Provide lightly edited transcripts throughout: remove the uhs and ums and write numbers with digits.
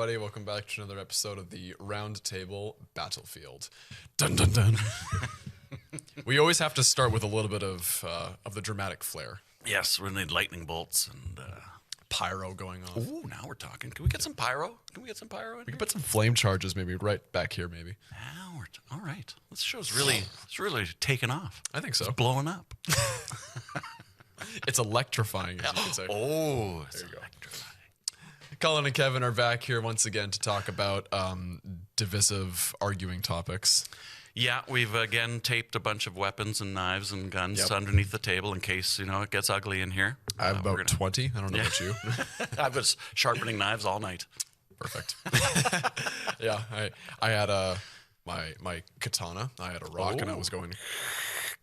everybody. Welcome back to another episode of the Round Table Battlefield. Dun dun dun. We always have to start with a little bit of the dramatic flair. Yes, we need lightning bolts and Pyro going on. ooh, now we're talking. Can we get some pyro? Can we get some pyro in We here? can put some flame charges maybe right back here maybe. Now we're all right. This show's really taken off. I think so. It's blowing up. It's electrifying, as you could say. Oh, it's you go. electrifying. Colin and Kevin are back here once again to talk about divisive arguing topics. Yeah, we've again taped a bunch of weapons and knives and guns Yep. underneath the table in case it gets ugly in here. I have we're about 20. I don't know about you. I was sharpening knives all night. Perfect. Yeah, I had my katana. I had a rock and I was going.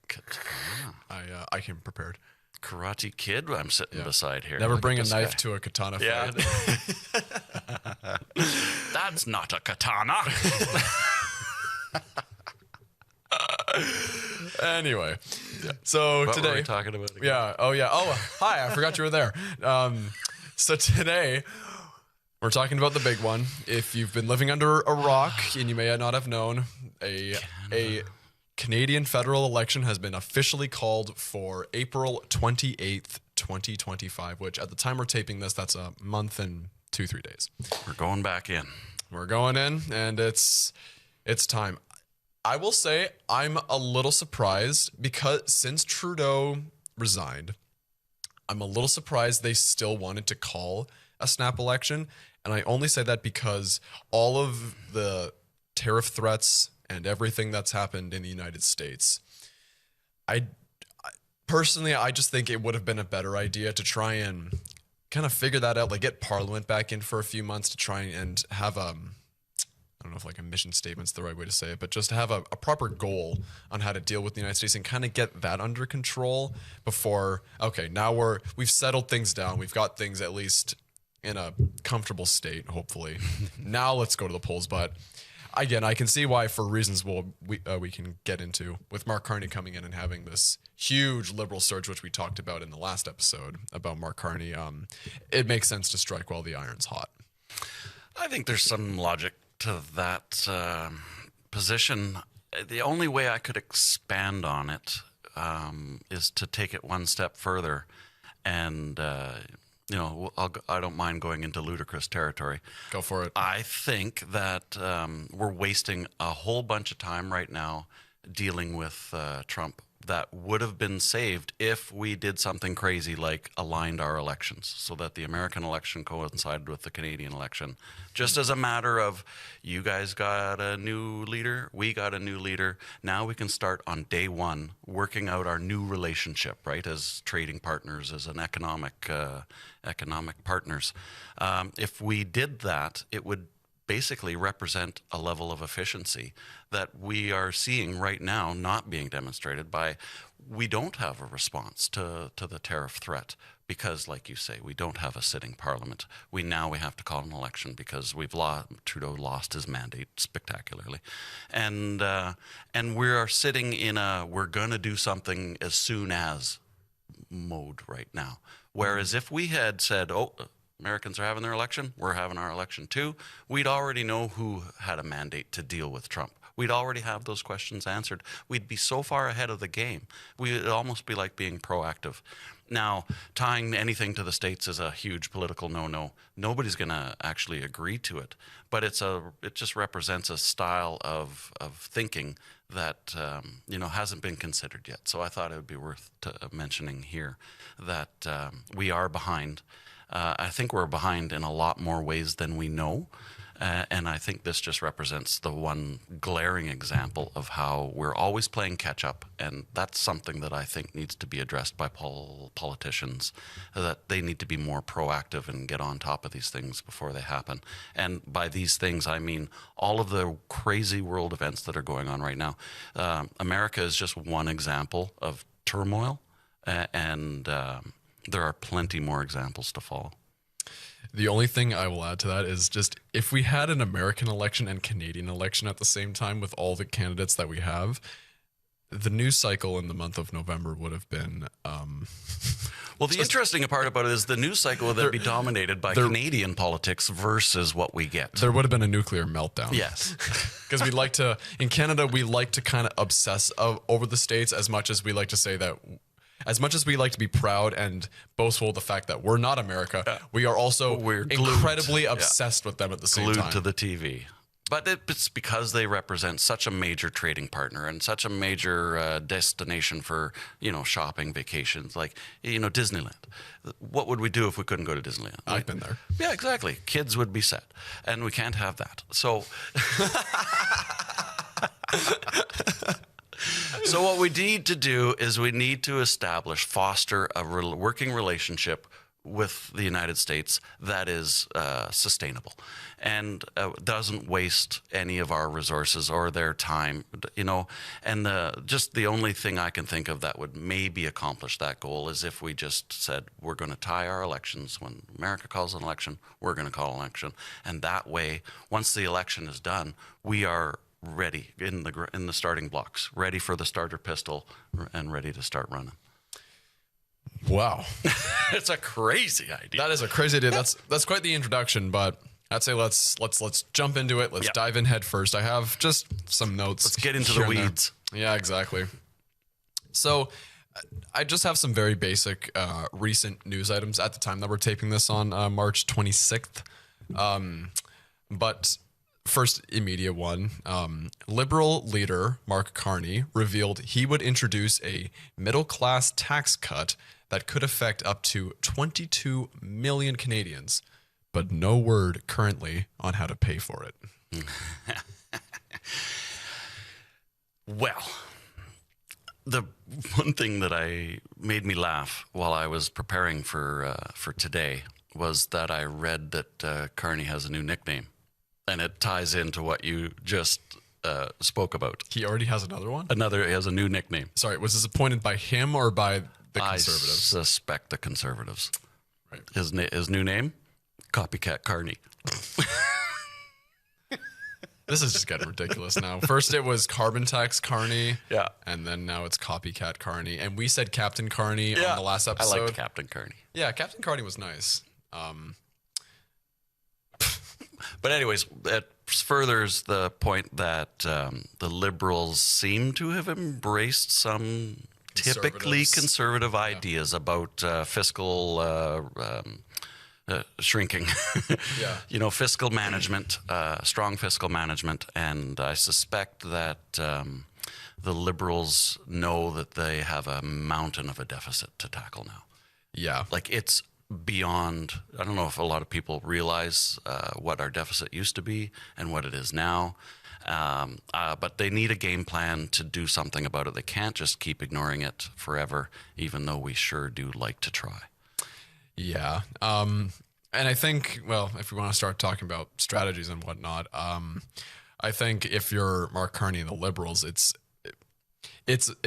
Katana. I came prepared. Karate Kid, I'm sitting beside here. Never Look bring at a this knife guy. to a katana Yeah. fight. That's not a katana. Anyway, so What today were we talking about again? Yeah. Oh, yeah. Oh, hi. I forgot you were there. So today we're talking about the big one. If you've been living under a rock and you may not have known, a Canadian federal election has been officially called for April 28th, 2025, which at the time we're taping this, that's a month and 2-3 days. We're going back in. We're going in and it's time. I will say I'm a little surprised because since Trudeau resigned, I'm a little surprised they still wanted to call a snap election. And I only say that because all of the tariff threats and everything that's happened in the United States, I personally, I just think it would have been a better idea to try and kind of figure that out, like get Parliament back in for a few months to try and have I don't know if like a mission statement's the right way to say it, but just to have a proper goal on how to deal with the United States and kind of get that under control before, okay, now we've settled things down. We've got things at least in a comfortable state, hopefully. Now let's go to the polls. But again, I can see why for reasons we can get into with Mark Carney coming in and having this huge liberal surge, which we talked about in the last episode about Mark Carney. It makes sense to strike while the iron's hot. I think there's some logic to that position. The only way I could expand on it is to take it one step further. And, I don't mind going into ludicrous territory. Go for it. I think that we're wasting a whole bunch of time right now dealing with Trump that would have been saved if we did something crazy like aligned our elections so that the American election coincided with the Canadian election. Just as a matter of, you guys got a new leader, we got a new leader. Now we can start on day one working out our new relationship, right, as trading partners, as an economic partners. If we did that, it would basically represent a level of efficiency that we are seeing right now not being demonstrated by, we don't have a response to the tariff threat because, like you say, we don't have a sitting parliament. We have to call an election because Trudeau lost his mandate spectacularly. And we are sitting in we're going to do something as soon as mode right now. Whereas if we had said, Americans are having their election, we're having our election too, we'd already know who had a mandate to deal with Trump. We'd already have those questions answered. We'd be so far ahead of the game. We'd almost be like being proactive. Now, tying anything to the states is a huge political no-no. Nobody's going to actually agree to it. But it just represents a style of thinking that hasn't been considered yet. So I thought it would be worth mentioning here that we are behind. I think we're behind in a lot more ways than we know. And I think this just represents the one glaring example of how we're always playing catch up. And that's something that I think needs to be addressed by politicians, that they need to be more proactive and get on top of these things before they happen. And by these things, I mean all of the crazy world events that are going on right now. America is just one example of turmoil, and there are plenty more examples to follow. The only thing I will add to that is just if we had an American election and Canadian election at the same time with all the candidates that we have, the news cycle in the month of November would have been Well, the interesting part about it is the news cycle would then be dominated by Canadian politics versus what we get. There would have been a nuclear meltdown. Yes. Because in Canada, we like to kind of obsess over the States as much as we like to say that, as much as we like to be proud and boastful of the fact that we're not America, we are also incredibly obsessed with them at the same time. Glued to the TV. But it's because they represent such a major trading partner and such a major destination for, shopping, vacations, like, Disneyland. What would we do if we couldn't go to Disneyland? I've been there. Yeah, exactly. Kids would be set. And we can't have that. So... So what we need to do is we need to foster a working relationship with the United States that is sustainable and doesn't waste any of our resources or their time, And the only thing I can think of that would maybe accomplish that goal is if we just said we're going to tie our elections. When America calls an election, we're going to call an election, and that way, once the election is done, we are ready in the starting blocks, ready for the starter pistol, and ready to start running. Wow, it's a crazy idea. That is a crazy idea. That's quite the introduction, but I'd say let's jump into it. Let's dive in head first. I have just some notes. Let's get into the weeds. Yeah, exactly. So I just have some very basic recent news items at the time that we're taping this on March 26th. But first immediate one, Liberal leader Mark Carney revealed he would introduce a middle-class tax cut that could affect up to 22 million Canadians, but no word currently on how to pay for it. Well, the one thing that made me laugh while I was preparing for today was that I read that Carney has a new nickname. And it ties into what you just spoke about. He already has another one? He has a new nickname. Sorry, was this appointed by him or by the Conservatives? I suspect the Conservatives. Right. His new name? Copycat Carney. This is just getting ridiculous now. First it was carbon tax Carney. Yeah. And then now it's copycat Carney. And we said Captain Carney on the last episode. I liked Captain Carney. Yeah, Captain Carney was nice. But anyways, it furthers the point that the Liberals seem to have embraced some typically conservative ideas about fiscal shrinking. Yeah. Fiscal management, strong fiscal management. And I suspect that the Liberals know that they have a mountain of a deficit to tackle now. Yeah. Like it's beyond, I don't know if a lot of people realize what our deficit used to be and what it is now. But they need a game plan to do something about it. They can't just keep ignoring it forever, even though we sure do like to try. Yeah. And I think, well, if we want to start talking about strategies and whatnot, I think if you're Mark Carney and the Liberals, it's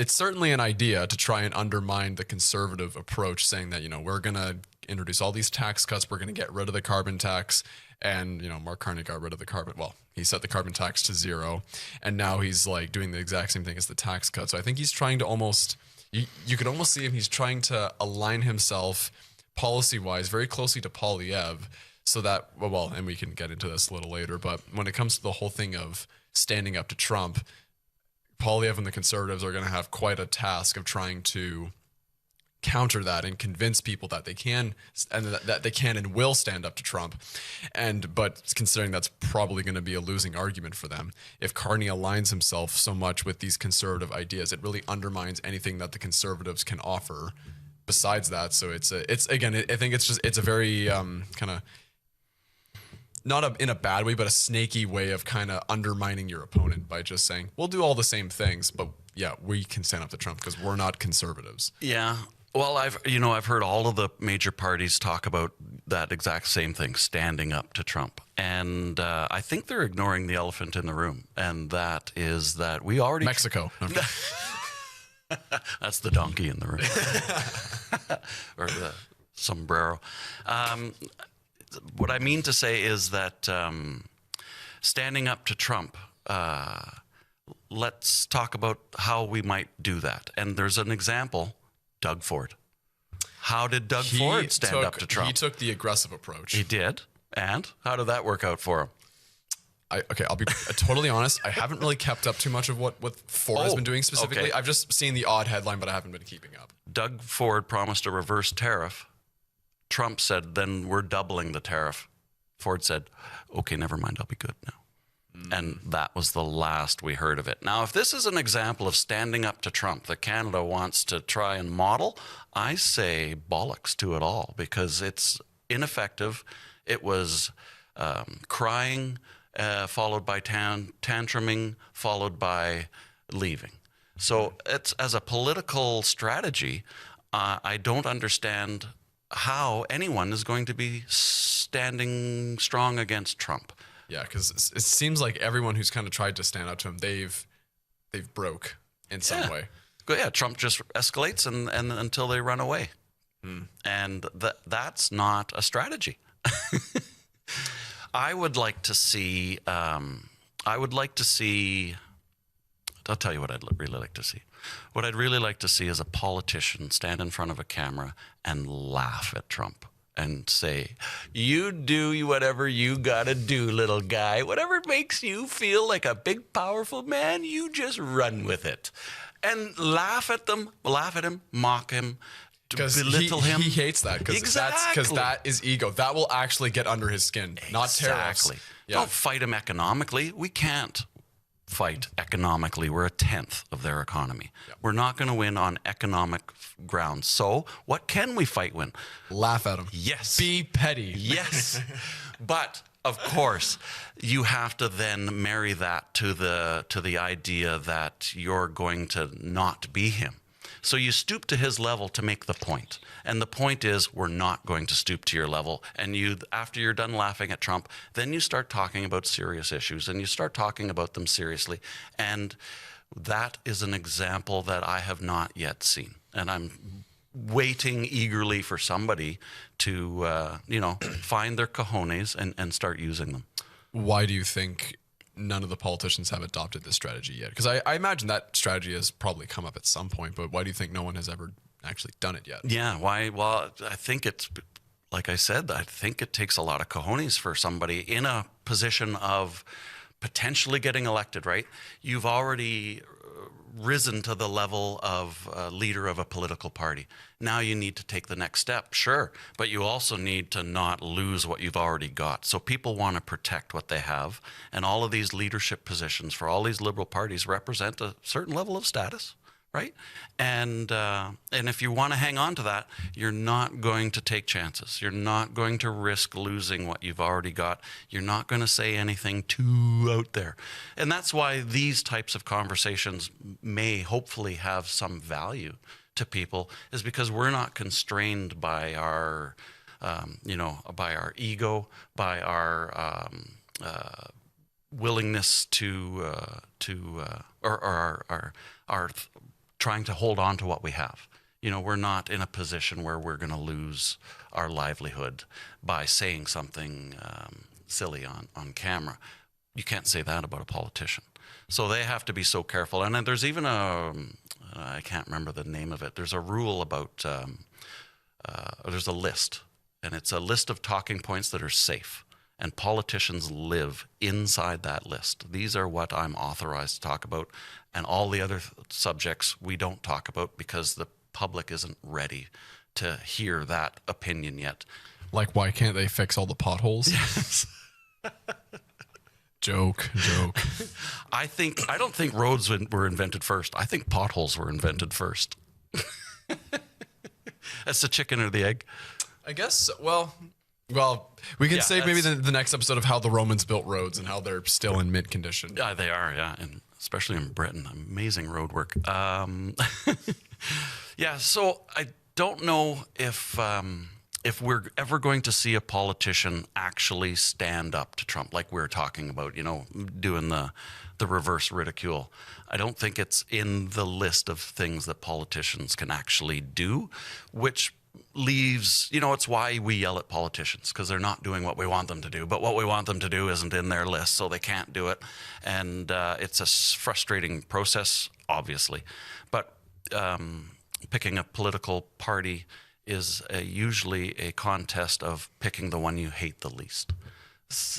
certainly an idea to try and undermine the conservative approach, saying that, we're going to introduce all these tax cuts. We're going to get rid of the carbon tax. And, Mark Carney got rid of the carbon. Well, he set the carbon tax to zero. And now he's like doing the exact same thing as the tax cut. So I think he's trying to almost, you could almost see him. He's trying to align himself policy-wise very closely to Poilievre, so that, well, and we can get into this a little later, but when it comes to the whole thing of standing up to Trump, Poilievre and the Conservatives are going to have quite a task of trying to counter that and convince people that they can and will stand up to Trump. But considering that's probably going to be a losing argument for them, if Carney aligns himself so much with these conservative ideas, it really undermines anything that the Conservatives can offer besides that. So I think it's a very kind of, not in a bad way, but a snaky way of kind of undermining your opponent by just saying, we'll do all the same things, but yeah, we can stand up to Trump because we're not conservatives. Yeah. Well, I've heard all of the major parties talk about that exact same thing, standing up to Trump. And I think they're ignoring the elephant in the room. And that is that we already... Mexico. Okay. That's the donkey in the room. Or the sombrero. What I mean to say is that standing up to Trump, let's talk about how we might do that. And there's an example, Doug Ford. How did Doug Ford stand up to Trump? He took the aggressive approach. He did. And how did that work out for him? I'll be totally honest. I haven't really kept up too much of what Ford has been doing specifically. Okay. I've just seen the odd headline, but I haven't been keeping up. Doug Ford promised a reverse tariff. Trump said, then we're doubling the tariff. Ford said, okay, never mind, I'll be good now. And that was the last we heard of it. Now, if this is an example of standing up to Trump that Canada wants to try and model, I say bollocks to it all, because it's ineffective. It was crying, followed by tantruming, followed by leaving. So it's, as a political strategy, I don't understand how anyone is going to be standing strong against Trump. Yeah, because it seems like everyone who's kind of tried to stand up to him, they've broke in some way. Yeah, Trump just escalates and until they run away. And that's not a strategy. I would like to see. I'll tell you what I'd really like to see. What I'd really like to see is a politician stand in front of a camera and laugh at Trump and say, you do whatever you gotta do, little guy. Whatever makes you feel like a big, powerful man, you just run with it. And laugh at him, mock him, belittle him. He hates that because that is ego. That will actually get under his skin, not tariffs. Yeah. Don't fight him economically. We can't fight economically. We're a tenth of their economy. Yep. We're not going to win on economic grounds. So what can we fight when? Laugh at him. Yes. Be petty. Yes. But of course, you have to then marry that to the idea that you're going to not be him. So you stoop to his level to make the point. And the point is, we're not going to stoop to your level. And you, after you're done laughing at Trump, then you start talking about serious issues and you start talking about them seriously. And that is an example that I have not yet seen. And I'm waiting eagerly for somebody to, find their cojones and start using them. Why do you think none of the politicians have adopted this strategy yet? Because I imagine that strategy has probably come up at some point, but why do you think no one has ever actually done it yet? Yeah, why? Well, I think it's, like I said, I think it takes a lot of cojones for somebody in a position of potentially getting elected, right? You've already risen to the level of leader of a political party. Now you need to take the next step, sure, but you also need to not lose what you've already got. So people want to protect what they have, and all of these leadership positions for all these liberal parties represent a certain level of status, right? And if you want to hang on to that, you're not going to take chances. You're not going to risk losing what you've already got. You're not going to say anything too out there. And that's why these types of conversations may hopefully have some value to people, is because we're not constrained by our, by our ego, by our willingness or our trying to hold on to what we have. We're not in a position where we're going to lose our livelihood by saying something silly on camera. You can't say that about a politician. So they have to be so careful. And then there's even I can't remember the name of it. There's a rule about, there's a list, and it's a list of talking points that are safe. And politicians live inside that list. These are what I'm authorized to talk about. And all the other subjects we don't talk about because the public isn't ready to hear that opinion yet. Like, why can't they fix all the potholes? Yes. Joke. I don't think roads were invented first. I think potholes were invented first. That's the chicken or the egg. I guess, well, we can save maybe the next episode of how the Romans built roads and how they're still in mint condition. Yeah, they are, yeah. And especially in Britain, amazing road work. So I don't know if we're ever going to see a politician actually stand up to Trump, like we're talking about, doing the reverse ridicule. I don't think it's in the list of things that politicians can actually do, which leaves, it's why we yell at politicians, because they're not doing what we want them to do. But what we want them to do isn't in their list, so they can't do it. And it's a frustrating process, obviously. But picking a political party usually a contest of picking the one you hate the least.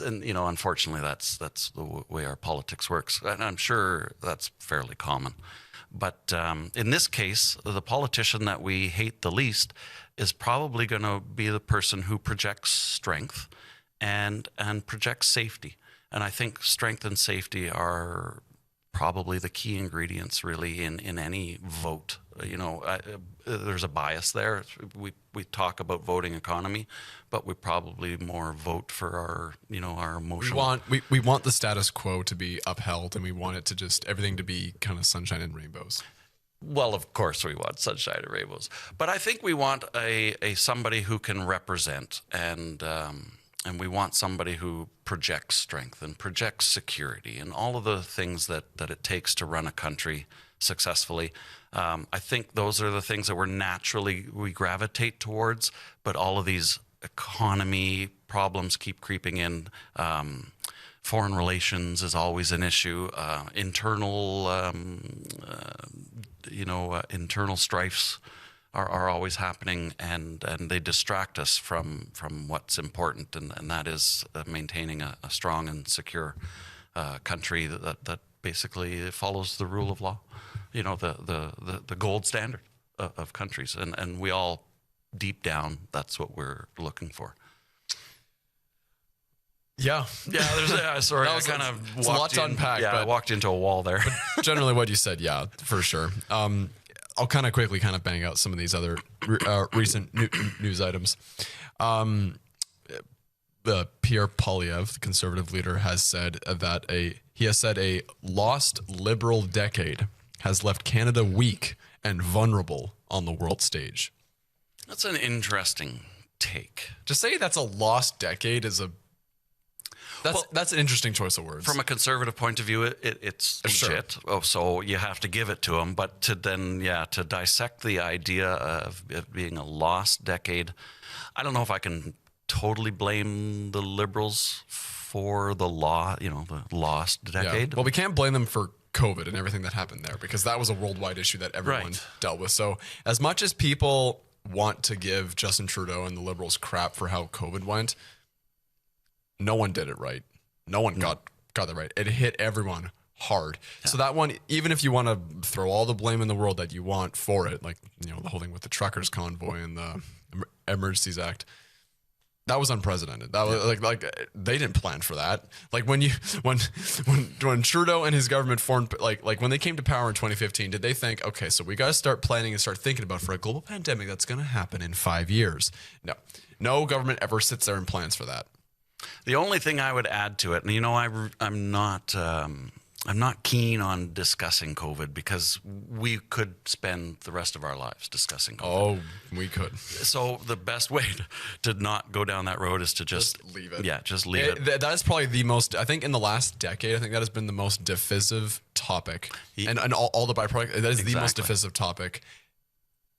And unfortunately, that's the way our politics works, and I'm sure that's fairly common. But in this case, the politician that we hate the least is probably going to be the person who projects strength and projects safety. And I think strength and safety are probably the key ingredients, really, in any vote. There's a bias there. We talk about voting economy, but we probably more vote for our emotional. We want the status quo to be upheld, and we want it to just everything to be kind of sunshine and rainbows. Well, of course we want sunshine and rainbows, but I think we want a somebody who can represent, and we want somebody who projects strength and projects security and all of the things that it takes to run a country successfully. I think those are the things that we gravitate towards, but all of these economy problems keep creeping in. Foreign relations is always an issue. Internal strifes are always happening, and they distract us from what's important, and that is maintaining a strong and secure country that basically follows the rule of law. The gold standard of countries, and we all deep down, that's what we're looking for. Yeah. Sorry, I kind of it's a lot to unpack. Yeah, but I walked into a wall there. Generally, what you said, yeah, for sure. I'll kind of quickly bang out some of these other recent news items. Pierre Poilievre, the conservative leader, has said that a lost liberal decade has left Canada weak and vulnerable on the world stage. That's an interesting take. To say that's a lost decade is that's an interesting choice of words. From a conservative point of view, it's legit. Sure. Oh, so you have to give it to them. But to dissect the idea of it being a lost decade, I don't know if I can totally blame the Liberals for the lost decade. Yeah. Well, we can't blame them for COVID and everything that happened there, because that was a worldwide issue that everyone dealt with. So as much as people want to give Justin Trudeau and the Liberals crap for how COVID went, no one did it right. No one got that right. It hit everyone hard. Yeah. So that one, even if you want to throw all the blame in the world that you want for it, like the whole thing with the truckers convoy and the Emergencies Act, that was unprecedented. That was like they didn't plan for that. Like when Trudeau and his government formed, like when they came to power in 2015, did they think, okay, so we got to start planning and start thinking about for a global pandemic that's going to happen in 5 years? No government ever sits there and plans for that. The only thing I would add to it, and I'm not keen on discussing COVID, because we could spend the rest of our lives discussing COVID. Oh, we could. So the best way to not go down that road is to just leave it. Yeah, just leave it. That is probably the most, I think in the last decade, I think that has been the most divisive topic. And all the byproduct, that is the most divisive topic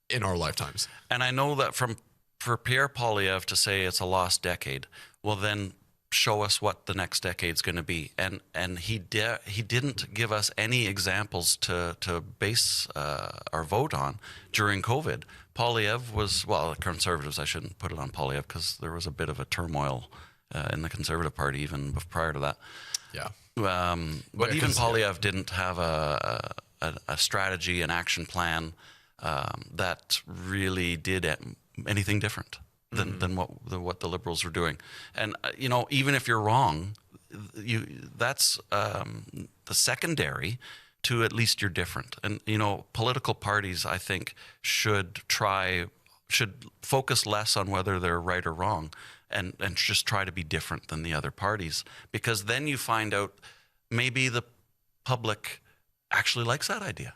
in our lifetimes. And I know that for Pierre Poilievre to say it's a lost decade, well then show us what the next decade's going to be, and he didn't give us any examples to base our vote on during COVID. Poilievre was, well, the Conservatives, I shouldn't put it on Poilievre, because there was a bit of a turmoil in the Conservative Party even prior to that. Yeah. But even Poilievre didn't have a strategy, an action plan that really did anything different than what the Liberals were doing. And even if you're wrong, that's the secondary to at least you're different. And political parties, I think, should focus less on whether they're right or wrong, and just try to be different than the other parties, because then you find out maybe the public actually likes that idea.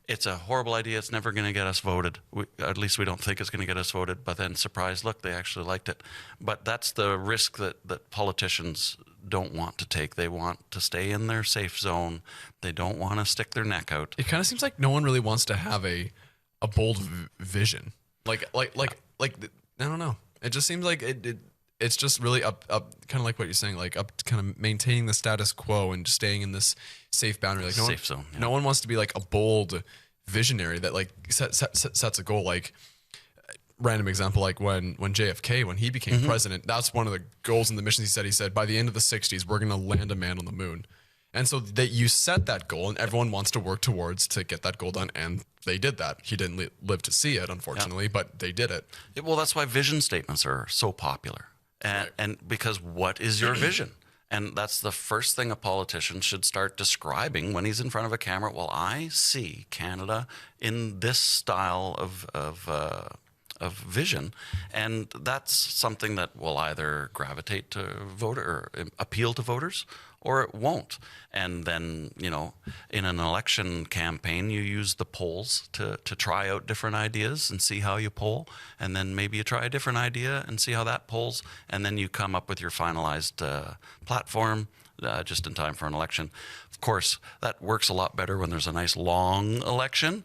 It's a horrible idea. It's never going to get us voted. At least we don't think it's going to get us voted. But then, surprise, look, they actually liked it. But that's the risk that politicians don't want to take. They want to stay in their safe zone. They don't want to stick their neck out. It kind of seems like no one really wants to have a bold vision. Like I don't know. It just seems like it's just really up kind of like what you're saying, like up kind of maintaining the status quo and just staying in this safe boundary. Like safe zone. Yeah. No one wants to be like a bold visionary that like sets a goal. Like random example, like when JFK, when he became president, that's one of the goals and the missions he said, by the end of the 60s, we're going to land a man on the moon. And so that you set that goal and everyone wants to work towards to get that goal done. And they did that. He didn't live to see it, unfortunately, but they did it. Well, that's why vision statements are so popular. And because what is your vision? And that's the first thing a politician should start describing when he's in front of a camera. Well, I see Canada in this style of vision, and that's something that will either gravitate to voter or appeal to voters, or it won't. And then, you know, in an election campaign, you use the polls to try out different ideas and see how you poll. And then maybe you try a different idea and see how that polls. And then you come up with your finalized platform just in time for an election. Of course, that works a lot better when there's a nice long election.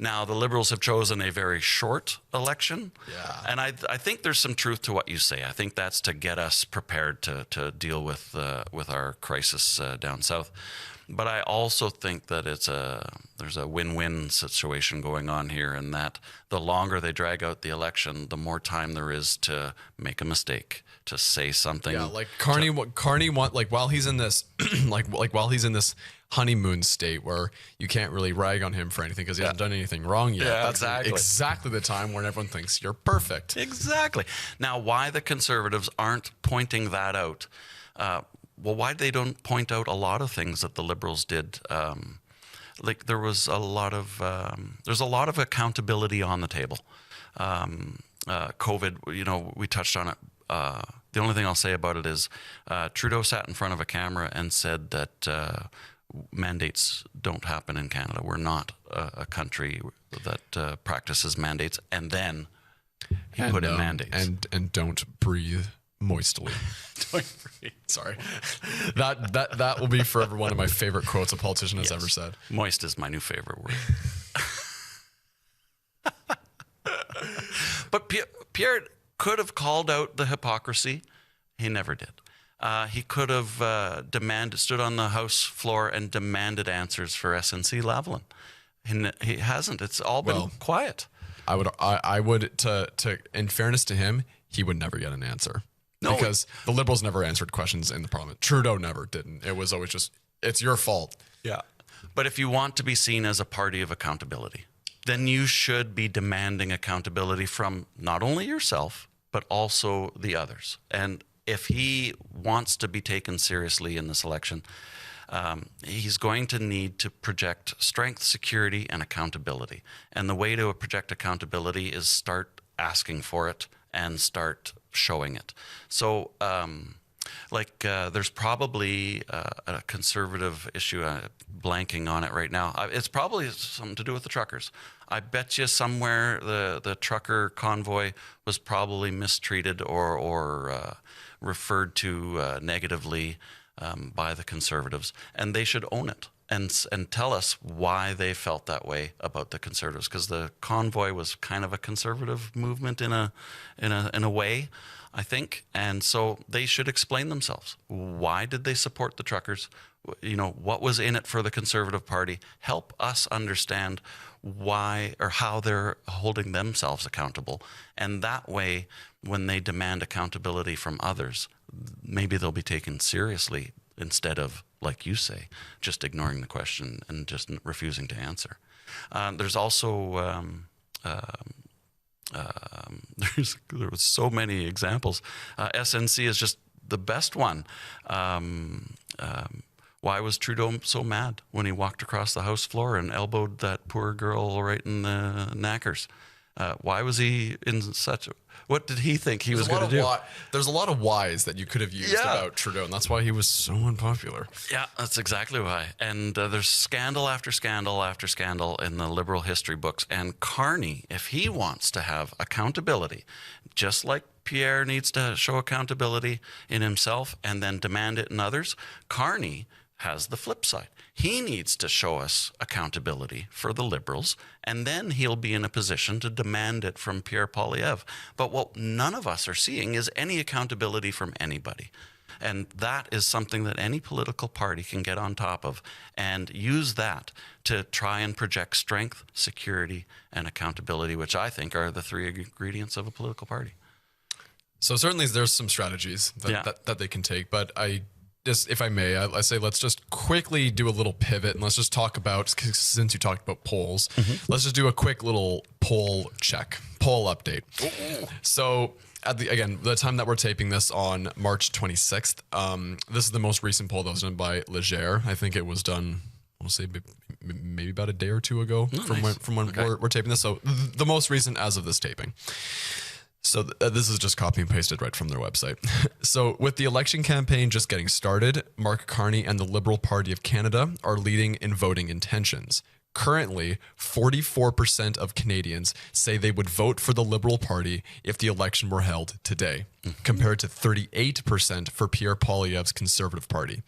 Now, the Liberals have chosen a very short election. Yeah. And I think there's some truth to what you say. I think that's to get us prepared to deal with our crisis down south. But I also think that there's a win-win situation going on here, in that the longer they drag out the election, the more time there is to make a mistake, to say something. Yeah, like Carney while he's in this while he's in this honeymoon state where you can't really rag on him for anything because he hasn't done anything wrong yet. Yeah, That's exactly the time when everyone thinks you're perfect. Exactly. Now, why the Conservatives aren't pointing that out? Well, why they don't point out a lot of things that the Liberals did? Like there was there's a lot of accountability on the table. COVID, you know, we touched on it. The only thing I'll say about it is Trudeau sat in front of a camera and said that mandates don't happen in Canada. We're not a country that practices mandates. And then he put in mandates. And don't breathe moistly. Don't breathe. Sorry. That will be forever one of my favorite quotes a politician has ever said. Moist is my new favorite word. But Pierre could have called out the hypocrisy. He never did. He could have stood on the House floor and demanded answers for SNC Lavalin. He hasn't. It's all been quiet. I would in fairness to him, he would never get an answer. No, because the Liberals never answered questions in the Parliament. Trudeau never didn't. It was always just, it's your fault. Yeah. But if you want to be seen as a party of accountability, then you should be demanding accountability from not only yourself, but also the others. And if he wants to be taken seriously in this election, he's going to need to project strength, security, and accountability. And the way to project accountability is start asking for it and start showing it. So, there's probably a Conservative issue, blanking on it right now. It's probably something to do with the truckers. I bet you somewhere the trucker convoy was probably mistreated or referred to negatively by the Conservatives, and they should own it and tell us why they felt that way about the Conservatives, because the convoy was kind of a conservative movement in a way, I think, and so they should explain themselves. Why did they support the truckers? You know, what was in it for the Conservative Party? Help us understand why or how they're holding themselves accountable, and that way, when they demand accountability from others, maybe they'll be taken seriously instead of, like you say, just ignoring the question and just refusing to answer. There's also there was so many examples. SNC is just the best one. Why was Trudeau so mad when he walked across the House floor and elbowed that poor girl right in the knackers? Why was he in such? What did he think he was going to do? There's a lot of whys that you could have used about Trudeau, and that's why he was so unpopular. Yeah, that's exactly why. And there's scandal after scandal after scandal in the Liberal history books. And Carney, if he wants to have accountability, just like Pierre needs to show accountability in himself and then demand it in others, Carney has the flip side. He needs to show us accountability for the Liberals, and then he'll be in a position to demand it from Pierre Poilievre. But what none of us are seeing is any accountability from anybody. And that is something that any political party can get on top of and use that to try and project strength, security, and accountability, which I think are the three ingredients of a political party. So certainly there's some strategies that they can take, but I just, if I may, I say let's just quickly do a little pivot and let's just talk about, since you talked about polls, let's just do a quick little poll update. So at the time that we're taping this on March 26th, this is the most recent poll that was done by Leger. I think it was done, I'll say maybe about a day or two ago from when we're taping this. So the most recent as of this taping. So this is just copy and pasted right from their website. So with the election campaign just getting started, Mark Carney and the Liberal Party of Canada are leading in voting intentions. Currently, 44% of Canadians say they would vote for the Liberal Party if the election were held today, compared to 38% for Pierre Poilievre's Conservative Party.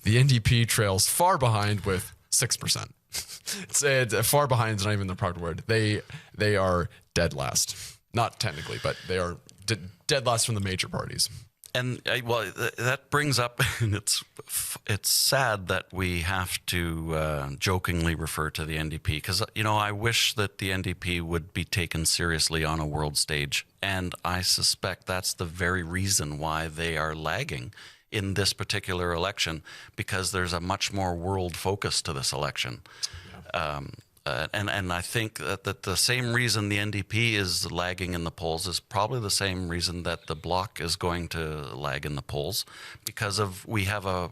The NDP trails far behind with 6%. It's far behind is not even the proper word. They are dead last. Not technically, but they are dead last from the major parties. And that brings up, and it's sad that we have to jokingly refer to the NDP because, I wish that the NDP would be taken seriously on a world stage. And I suspect that's the very reason why they are lagging in this particular election, because there's a much more world focus to this election. Yeah. And I think that the same reason the NDP is lagging in the polls is probably the same reason that the Bloc is going to lag in the polls, because we have a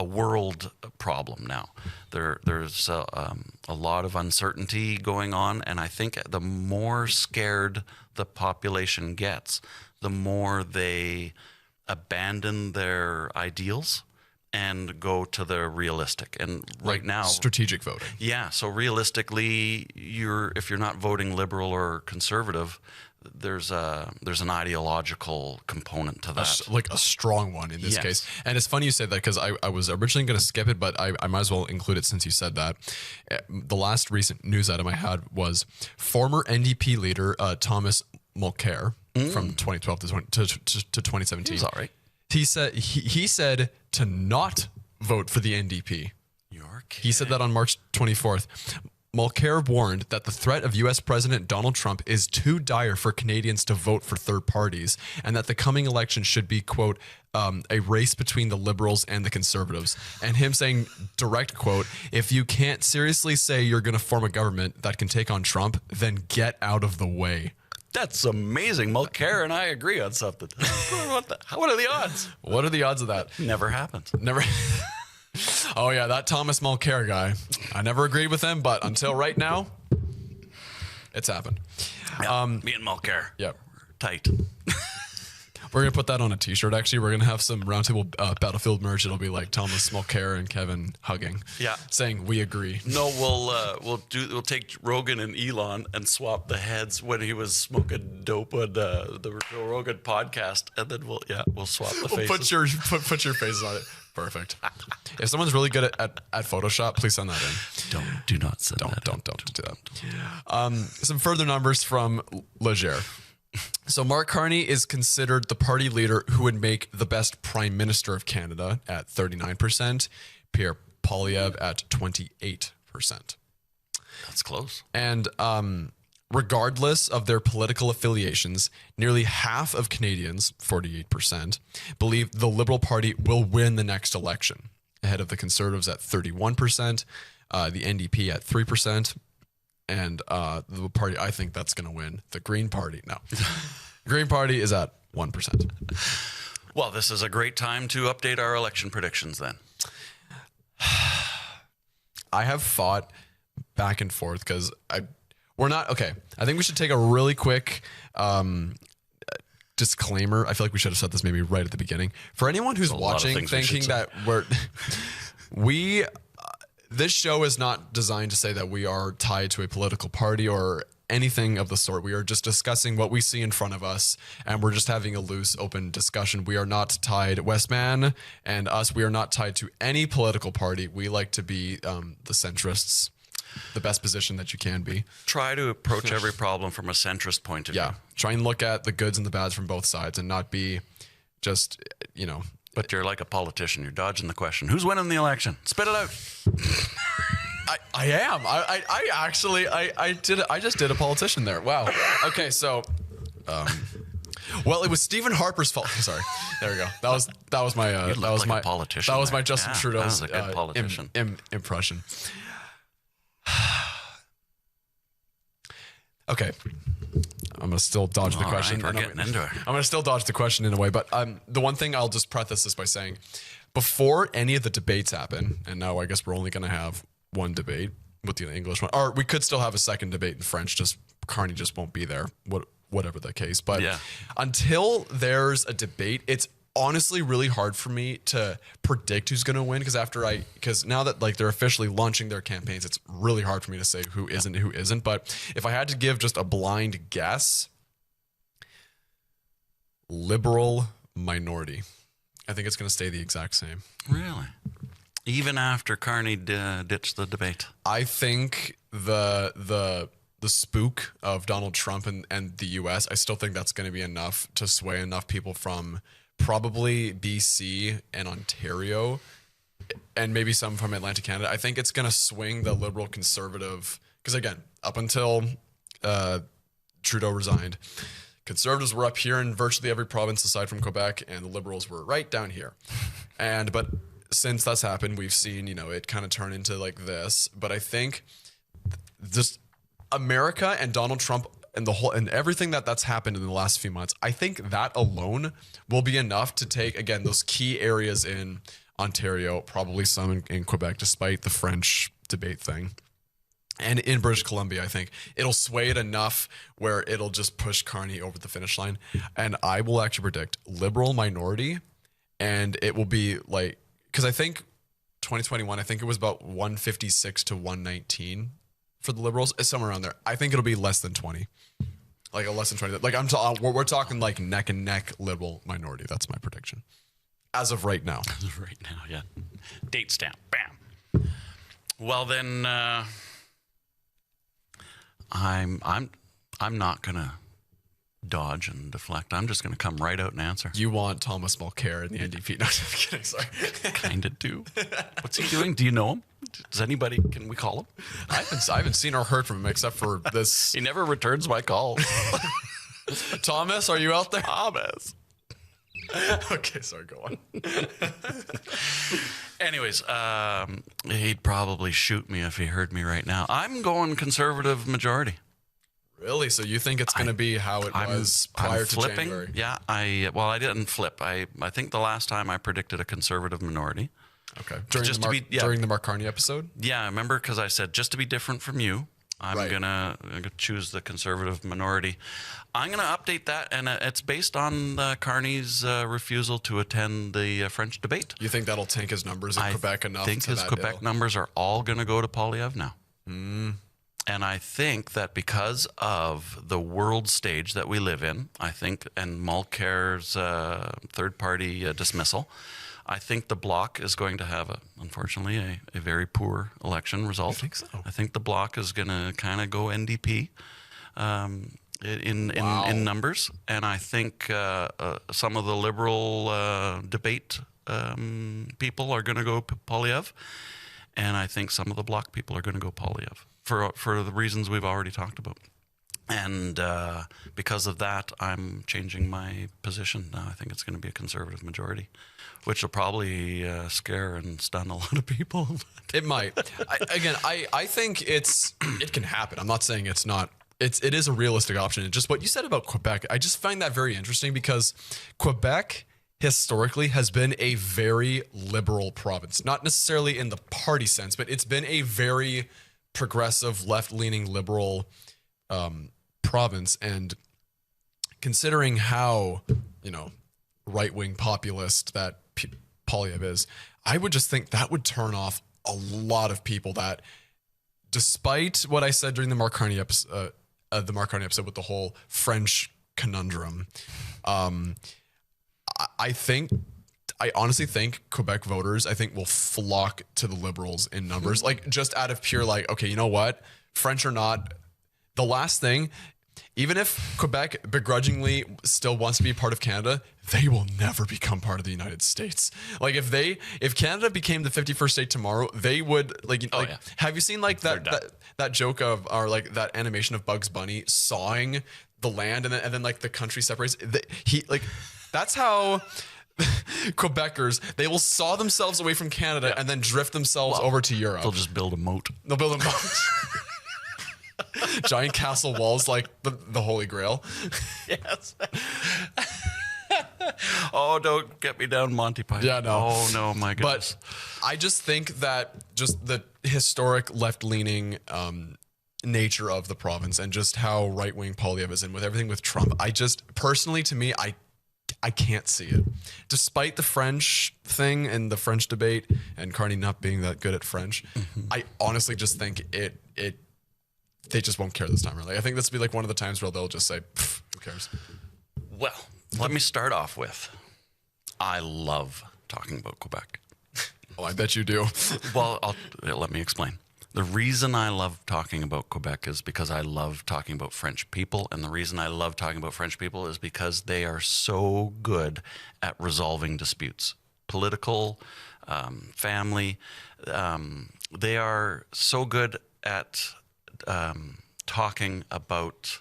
world problem now. There's a lot of uncertainty going on, and I think the more scared the population gets, the more they abandon their ideals and go to the realistic. And right now, strategic voting. Yeah. So realistically, if you're not voting Liberal or Conservative, there's an ideological component to that, like a strong one in this case. And it's funny you said that, because I was originally going to skip it, but I might as well include it since you said that. The last recent news item I had was former NDP leader Thomas Mulcair from 2012 to 2017. He's all right. He said to not vote for the NDP. You're kidding. He said that on March 24th. Mulcair warned that the threat of U.S. President Donald Trump is too dire for Canadians to vote for third parties, and that the coming election should be, quote, a race between the Liberals and the Conservatives. And him saying, direct quote, if you can't seriously say you're going to form a government that can take on Trump, then get out of the way. That's amazing. Mulcair and I agree on something. What are the odds? What are the odds of that? Never happens. Never. Oh, yeah, that Thomas Mulcair guy. I never agreed with him, but until right now, it's happened. Yeah, me and Mulcair. Yep. Tight. We're going to put that on a t-shirt, actually. We're going to have some Roundtable Battlefield merch. It'll be like Thomas Mulcair and Kevin hugging. Yeah. Saying, we agree. No, we'll take Rogan and Elon and swap the heads when he was smoking dope on the Joe Rogan podcast. And then we'll swap the faces. Put your faces on it. Perfect. If someone's really good at Photoshop, please send that in. Do not send that. Don't do that. Some further numbers from Leger. So Mark Carney is considered the party leader who would make the best prime minister of Canada at 39%, Pierre Poilievre at 28%. That's close. And regardless of their political affiliations, nearly half of Canadians, 48%, believe the Liberal Party will win the next election, ahead of the Conservatives at 31%, the NDP at 3%, and the party I think that's going to win, the Green Party. No. Green Party is at 1%. Well, this is a great time to update our election predictions then. I have thought back and forth because we're not, okay. I think we should take a really quick disclaimer. I feel like we should have said this maybe right at the beginning. For anyone who's watching thinking that this show is not designed to say that we are tied to a political party or anything of the sort. We are just discussing what we see in front of us, and we're just having a loose, open discussion. We are not tied, Westman and us, we are not tied to any political party. We like to be the centrists, the best position that you can be. Try to approach every problem from a centrist point of view. Yeah. Try and look at the goods and the bads from both sides and not be just, But you're like a politician. You're dodging the question. Who's winning the election? Spit it out. I am. I actually I just did a politician there. Wow. Okay, so well, it was Stephen Harper's fault. Sorry. There we go. That was my You look that was like my a politician That was there. my Justin Yeah, Trudeau's that was a good politician. impression. Okay. I'm gonna still dodge the All question. right, we're and getting into it. I'm gonna still dodge the question in a way, but the one thing I'll just preface this by saying, before any of the debates happen, and now I guess we're only gonna have one debate with the English one, or we could still have a second debate in French. Just Carney just won't be there. Whatever the case, but Yeah. until there's a debate, it's honestly really hard for me to predict who's going to win because now that like they're officially launching their campaigns, it's really hard for me to say who isn't and who isn't. But if I had to give just a blind guess, liberal minority. I think it's going to stay the exact same. Really? Even after Carney ditched the debate? I think the spook of Donald Trump and the U.S., I still think that's going to be enough to sway enough people from probably BC and Ontario and maybe some from Atlantic Canada. I think it's going to swing the liberal conservative, because again, up until Trudeau resigned, conservatives were up here in virtually every province aside from Quebec, and the liberals were right down here. But since that's happened, we've seen, it kind of turn into like this. But I think just America and Donald Trump and and everything that's happened in the last few months, I think that alone will be enough to take, again, those key areas in Ontario, probably some in Quebec, despite the French debate thing. And in British Columbia, I think it'll sway it enough where it'll just push Carney over the finish line. And I will actually predict liberal minority. And it will be like, because I think 2021, I think it was about 156 to 119 for the liberals. It's somewhere around there. I think it'll be less than 20. Like a less than 20. Like we're talking like neck and neck liberal minority. That's my prediction. As of right now. Right now, yeah. Date stamp. Bam. Well, then I'm not gonna dodge and deflect. I'm just gonna come right out and answer. You want Thomas Mulcair in the NDP? No, I'm kidding. Sorry. Kinda do. What's he doing? Do you know him? Does anybody? Can we call him? I haven't seen or heard from him except for this. He never returns my calls. Thomas, are you out there? Thomas. Okay, sorry. Go on. Anyways, he'd probably shoot me if he heard me right now. I'm going conservative majority. Really? So you think it's going to be how it was prior I'm to flipping. January? Yeah, I didn't flip. I think the last time I predicted a conservative minority. Okay. During the Mark Carney episode? Yeah, I remember because I said just to be different from you, I'm gonna choose the conservative minority. I'm gonna update that, and it's based on Carney's refusal to attend the French debate. You think that'll tank his numbers in Quebec enough? I think his Quebec numbers are all gonna go to Poilievre now. And I think that because of the world stage that we live in, and Mulcair's third-party dismissal, I think the Bloc is going to have, unfortunately, a very poor election result. I think so. I think the Bloc is going to kind of go NDP in numbers. And I think some of the Liberal debate people are going to go Poilievre. And I think some of the Bloc people are going to go Poilievre for the reasons we've already talked about. And because of that, I'm changing my position now. I think it's going to be a conservative majority, which will probably scare and stun a lot of people. It might. I think it can happen. I'm not saying it's not. It is a realistic option. And just what you said about Quebec, I just find that very interesting because Quebec historically has been a very liberal province, not necessarily in the party sense, but it's been a very progressive, left-leaning liberal province. And considering how, right-wing populist that Poilievre is, I would just think that would turn off a lot of people that, despite what I said during the Mark Carney episode, with the whole French conundrum, I honestly think Quebec voters, will flock to the Liberals in numbers, like just out of pure, okay, you know what? French or not, the last thing, even if Quebec begrudgingly still wants to be part of Canada, they will never become part of the United States. Like if Canada became the 51st state tomorrow, they would like. yeah. Have you seen like that joke of, or like that animation of Bugs Bunny sawing the land, and then like the country separates? That's how. Quebecers, they will saw themselves away from Canada and then drift themselves over to Europe. They'll just build a moat. They'll build a moat. Giant castle walls like the Holy Grail. Yes. Oh, don't get me down Monty Python. Yeah, no. Oh, no, my goodness. But I just think that just the historic left-leaning nature of the province and just how right-wing Poilievre is, and with everything with Trump, I just, personally, to me, I can't see it. Despite the French thing and the French debate and Carney not being that good at French, I honestly just think they just won't care this time, really. I think this will be like one of the times where they'll just say, who cares? Well, let me start off with, I love talking about Quebec. Oh, I bet you do. Well, let me explain. The reason I love talking about Quebec is because I love talking about French people. And the reason I love talking about French people is because they are so good at resolving disputes. Political, family. They are so good at talking about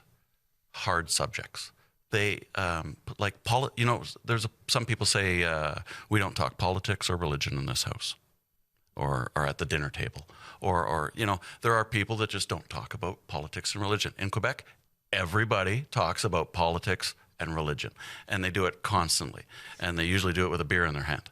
hard subjects. They some people say we don't talk politics or religion in this house, or at the dinner table, or there are people that just don't talk about politics and religion. In Quebec, everybody talks about politics and religion, and they do it constantly, and they usually do it with a beer in their hand.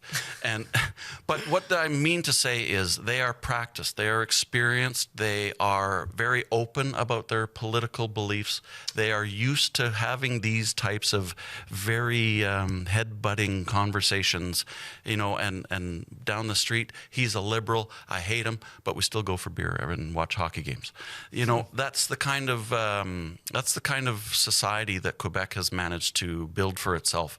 But what I mean to say is they are practiced, they are experienced, they are very open about their political beliefs. They are used to having these types of very head-butting conversations, and down the street, he's a liberal, I hate him, but we still go for beer and watch hockey games. That's the kind of society that Quebec has managed to build for itself,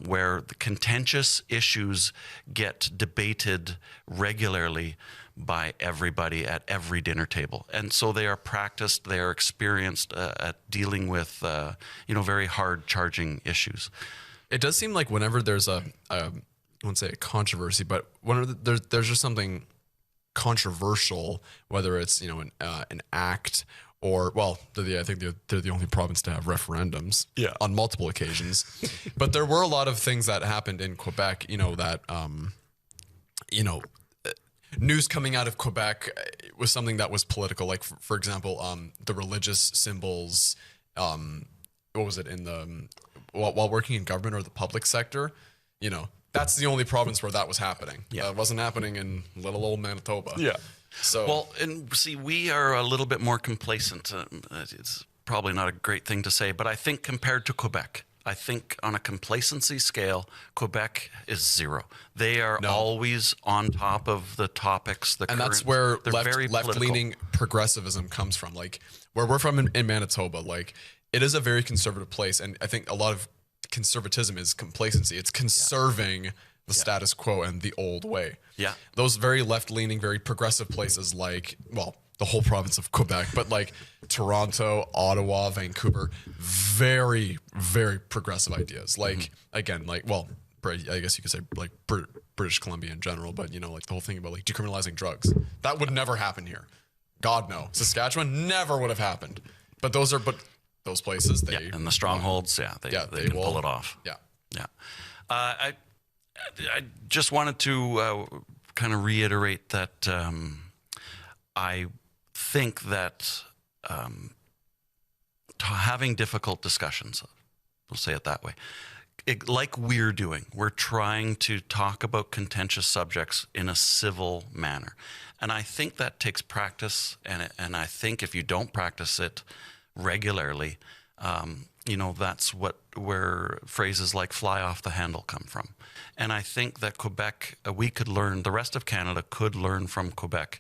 where the contentious issues get debated regularly by everybody at every dinner table. And so they are practiced, they are experienced at dealing with very hard charging issues. It does seem like whenever there's I won't say a controversy, but whenever there's just something controversial, whether it's an act, or, well, I think they're the only province to have referendums on multiple occasions. But there were a lot of things that happened in Quebec, that, news coming out of Quebec was something that was political. Like, for example, the religious symbols, what was it, while working in government or the public sector, that's the only province where that was happening. Yeah. It wasn't happening in little old Manitoba. Yeah. So, well, and see, we are a little bit more complacent. It's probably not a great thing to say, but I think compared to Quebec, I think on a complacency scale, Quebec is zero. They are always on top of the topics. And that's where left-leaning progressivism comes from. Like where we're from in Manitoba, like it is a very conservative place, and I think a lot of conservatism is complacency. It's conserving the status quo and the old way. Yeah. Those very left-leaning, very progressive places like, well, the whole province of Quebec, but like Toronto, Ottawa, Vancouver, very, very progressive ideas. Like, again, like, well, I guess you could say like British Columbia in general, but like the whole thing about like decriminalizing drugs, that would never happen here. God, no. Saskatchewan never would have happened. But those places, and the strongholds, they can pull it off. Yeah. Yeah. I just wanted to kind of reiterate that I think that having difficult discussions, we'll say it that way, like we're doing, we're trying to talk about contentious subjects in a civil manner. And I think that takes practice, and I think if you don't practice it regularly, that's where phrases like fly off the handle come from. And I think that Quebec, we could learn, the rest of Canada could learn from Quebec,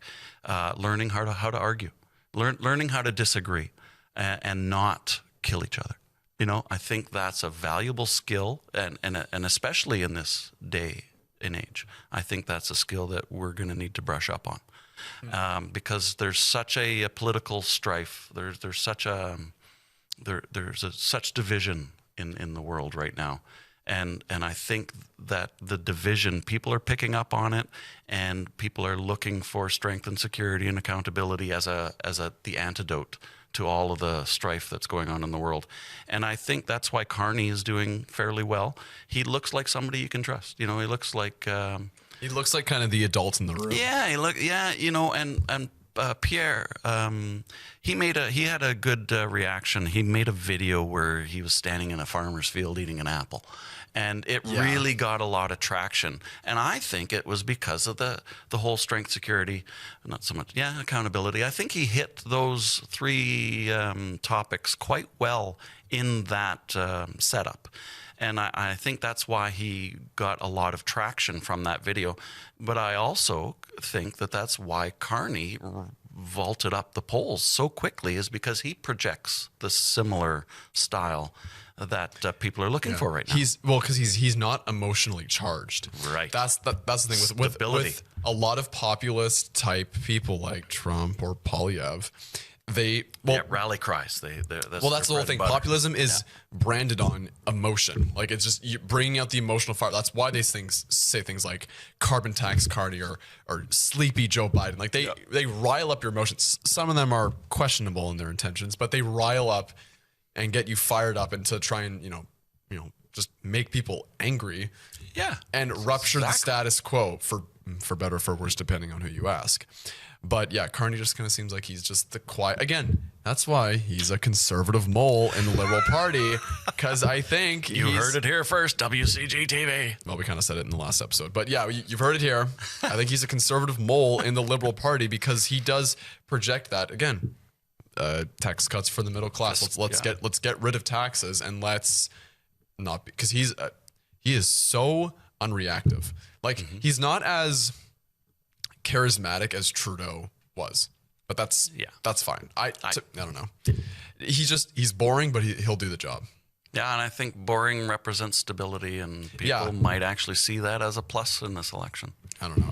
learning how to argue, learning how to disagree and not kill each other. I think that's a valuable skill, and especially in this day and age, I think that's a skill that we're going to need to brush up on, because there's such a political strife. There's such a there's such division in the world right now. And I think that the division, people are picking up on it, and people are looking for strength and security and accountability as the antidote to all of the strife that's going on in the world. And I think that's why Carney is doing fairly well. He looks like somebody you can trust. You know, he looks like He looks like kind of the adult in the room. you know, and Pierre, he had a good reaction. He made a video where he was standing in a farmer's field eating an apple, and it really got a lot of traction. And I think it was because of the whole strength, security, not so much, accountability. I think he hit those three topics quite well in that setup. And I think that's why he got a lot of traction from that video. But I also think that that's why Carney vaulted up the polls so quickly, is because he projects the similar style that people are looking for right now. Because he's not emotionally charged. Right. That's the thing with a lot of populist type people like Trump or Polyev. Rally cries. That's the whole thing. Populism is branded on emotion. Like, it's just bringing out the emotional fire. That's why these things say things like carbon tax Carney or sleepy Joe Biden. Like, they rile up your emotions. Some of them are questionable in their intentions, but they rile up and get you fired up, and to try and just make people angry. Yeah. And rupture the status quo, for better or for worse, depending on who you ask. But yeah, Carney just kind of seems like he's just the quiet. Again, that's why he's a conservative mole in the Liberal Party, because I think you heard it here first, WCG TV. Well, we kind of said it in the last episode, but yeah, you've heard it here. I think he's a conservative mole in the Liberal Party because he does project that. Again, tax cuts for the middle class. Let's get rid of taxes, and let's not, because he is so unreactive. Like, he's not as charismatic as Trudeau was, but that's fine. I don't know. He's boring, but he'll do the job. Yeah, and I think boring represents stability, and people might actually see that as a plus in this election. I don't know.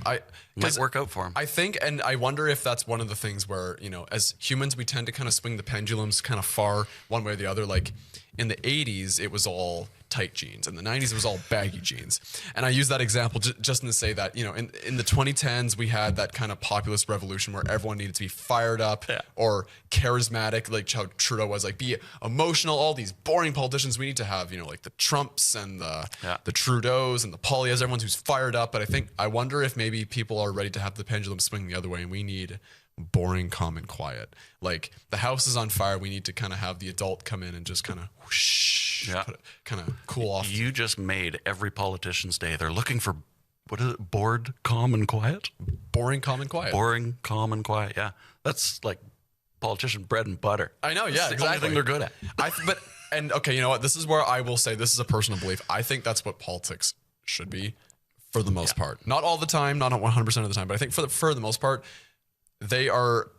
Might work out for him. I think, and I wonder if that's one of the things where, as humans, we tend to kind of swing the pendulums kind of far one way or the other. Like, in the 80s, it was all tight jeans. In the 90s, it was all baggy jeans. And I use that example just to say that, in the 2010s, we had that kind of populist revolution where everyone needed to be fired up or charismatic, like how Trudeau was, like, be emotional. All these boring politicians we need to have, like the Trumps and the Trudeaus and the Poilievres, everyone who's fired up. But I wonder if maybe people are ready to have the pendulum swing the other way, and we need boring, calm, and quiet. Like, the house is on fire. We need to kind of have the adult come in and just kind of whoosh, kind of cool off. You just made every politician's day. They're looking for, what is it? Bored, calm, and quiet? Boring, calm, and quiet. Boring, calm, and quiet. Yeah. That's like politician bread and butter. I know. That's exactly. The only thing they're good at. And okay, you know what? This is where I will say, this is a personal belief. I think that's what politics should be for the most part. Not all the time, not 100% of the time, but I think for the most part, they are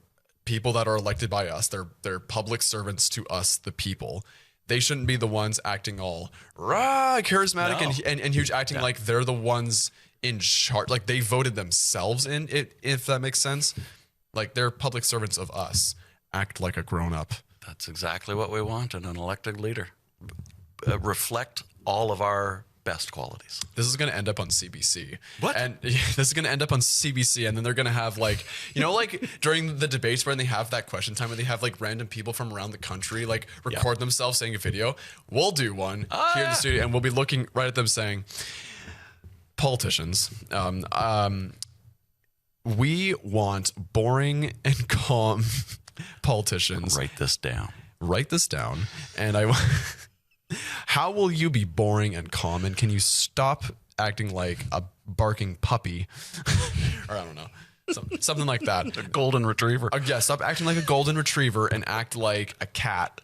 people that are elected by us. They're public servants to us, the people. They shouldn't be the ones acting all charismatic and huge, acting like they're the ones in charge. Like, they voted themselves in it, if that makes sense. Like, they're public servants of us. Act like a grown-up. That's exactly what we want in an elected leader. Reflect all of our best qualities. This is going to end up on CBC. What? And this is going to end up on CBC, and then they're going to have, like, like during the debates when they have that question time, where they have like random people from around the country like record themselves saying a video. We'll do one here in the studio, and we'll be looking right at them saying, politicians, we want boring and calm politicians. Write this down. And how will you be boring and calm? And can you stop acting like a barking puppy? Or I don't know. Something like that. A golden retriever. Stop acting like a golden retriever and act like a cat.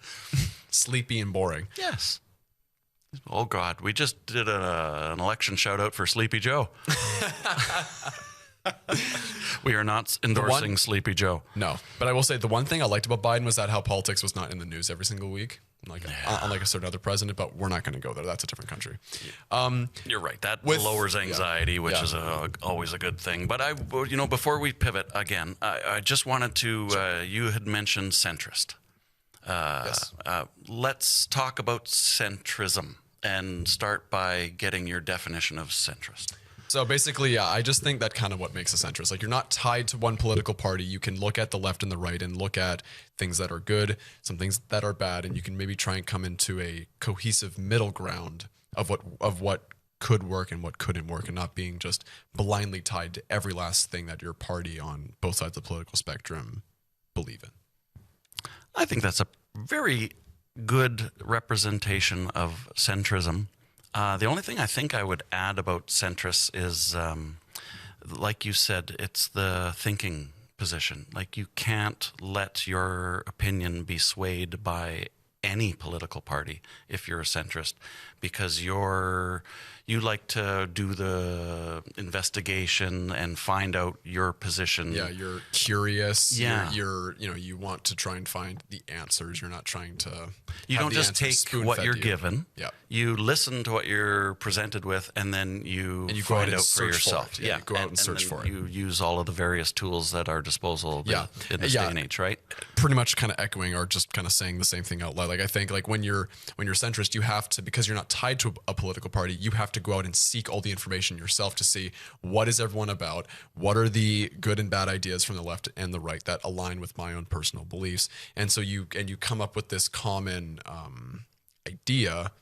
Sleepy and boring. Yes. Oh, God. We just did an election shout out for Sleepy Joe. We are not endorsing Sleepy Joe. No. But I will say the one thing I liked about Biden was that how politics was not in the news every single week. Unlike a certain other president, but we're not going to go there. That's a different country. You're right. That lowers anxiety, which is always a good thing. But before we pivot again, I just wanted to. You had mentioned centrist. Yes. Let's talk about centrism and start by getting your definition of centrist. So basically, yeah, I just think that kind of what makes a centrist. Like, you're not tied to one political party. You can look at the left and the right and look at things that are good, some things that are bad, and you can maybe try and come into a cohesive middle ground of what could work and what couldn't work, and not being just blindly tied to every last thing that your party on both sides of the political spectrum believe in. I think that's a very good representation of centrism. The only thing I think I would add about centrists is, like you said, it's the thinking position. Like, you can't let your opinion be swayed by any political party if you're a centrist, because you like to do the investigation and find out your position. Yeah, you're curious. Yeah. You're you want to try and find the answers. You're not trying to. You have don't the just answers take what spoon-fed you're to you. given. Yeah. You listen to what you're presented with, and then you And you go out find and out for search for yourself. it. Yeah, you go out and search then for it. You use all of the various tools at our disposal Yeah. in this Yeah. day and age, right? Pretty much kind of echoing or just kind of saying the same thing out loud. Like, I think like when you're centrist, you have to, because you're not tied to a political party, you have to go out and seek all the information yourself to see what is everyone about, what are the good and bad ideas from the left and the right that align with my own personal beliefs, and so you come up with this common idea,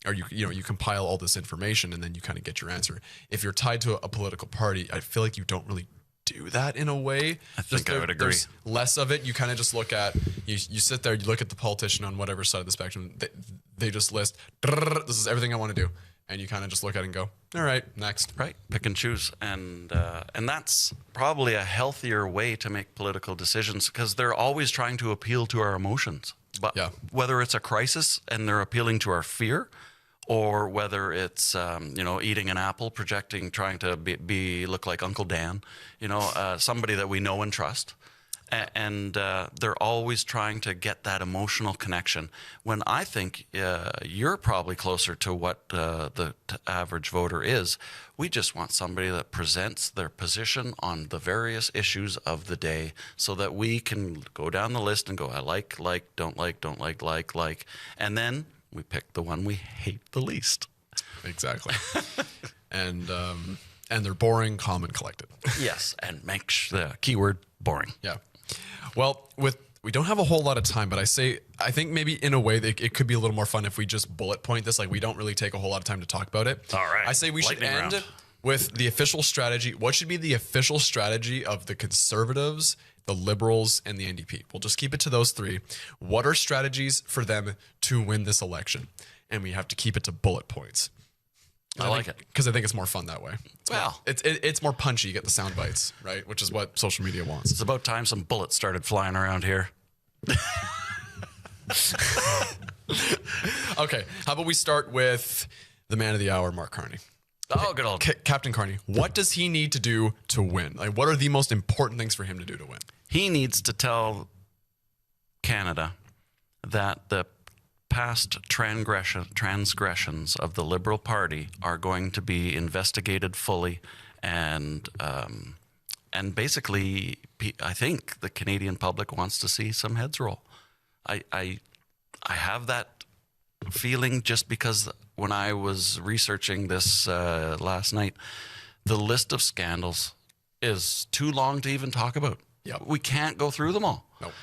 or you compile all this information, and then you kind of get your answer. If you're tied to a political party, I feel like you don't really do that in a way. I think I would agree. There's less of it. You kind of just look at, you sit there, you look at the politician on whatever side of the spectrum, they just list, this is everything I want to do. And you kind of just look at it and go, all right, next. Right, pick and choose, and that's probably a healthier way to make political decisions, because they're always trying to appeal to our emotions. But Yeah. whether it's a crisis and they're appealing to our fear, or whether it's eating an apple, trying to look like Uncle Dan, somebody that we know and trust. And they're always trying to get that emotional connection. When I think you're probably closer to what the average voter is, we just want somebody that presents their position on the various issues of the day, so that we can go down the list and go, I like, don't like, and then we pick the one we hate the least. Exactly. and they're boring, calm, and collected. Yes, and make the keyword boring. Yeah. Well, we don't have a whole lot of time, but I think maybe in a way that it could be a little more fun if we just bullet point this. Like, we don't really take a whole lot of time to talk about it. All right. I say we should Lightning end round. with the official strategy. What should be the official strategy of the Conservatives, the Liberals, and the NDP? We'll just keep it to those three. What are strategies for them to win this election? And we have to keep it to bullet points. I like it. Because I think it's more fun that way. Well, It's more punchy. You get the sound bites, right? Which is what social media wants. it's about time some bullets started flying around here. Okay, how about we start with the man of the hour, Mark Carney. Oh, good old. Captain Carney, what does he need to do to win? Like, what are the most important things for him to do to win? He needs to tell Canada that the past transgressions of the Liberal Party are going to be investigated fully, and basically, I think the Canadian public wants to see some heads roll. I have that feeling, just because when I was researching this last night, the list of scandals is too long to even talk about. Yep. We can't go through them all. Nope.